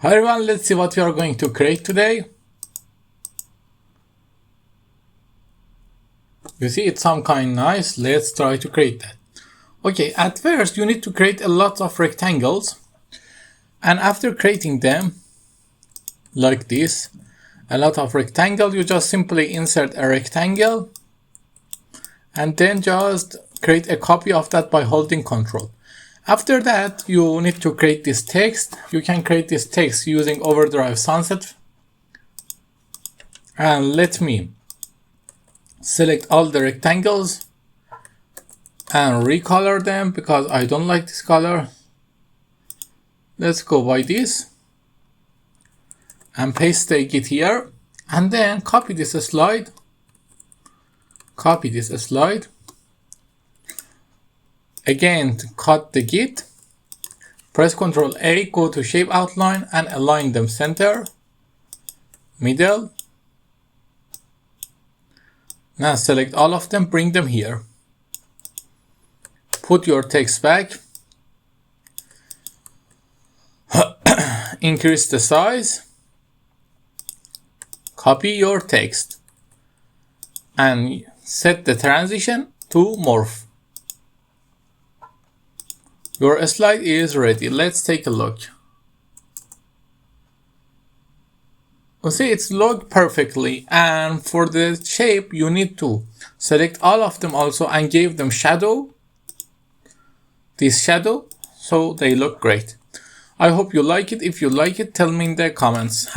Hi everyone, let's see what we are going to create today. You see, it's some kind nice. Let's try to create that. Okay, at first you need to create a lot of rectangles, and after creating them like this, a lot of rectangle, you just simply insert a rectangle and then just create a copy of that by holding Ctrl. After that, you need to create this text. You can create this text using Overdrive Sunset. And let me select all the rectangles and recolor them because I don't like this color. Let's go by this and paste the git here, and then copy this slide. Copy this slide. Again, cut the git, press Ctrl A, go to shape outline and align them center, middle. Now select all of them, bring them here. Put your text back. Increase the size. Copy your text and set the transition to morph. Your slide is ready. Let's take a look. You see, it's logged perfectly, and for the shape you need to select all of them also and give them shadow, this shadow, so they look great. I hope you like it. If you like it, tell me in the comments.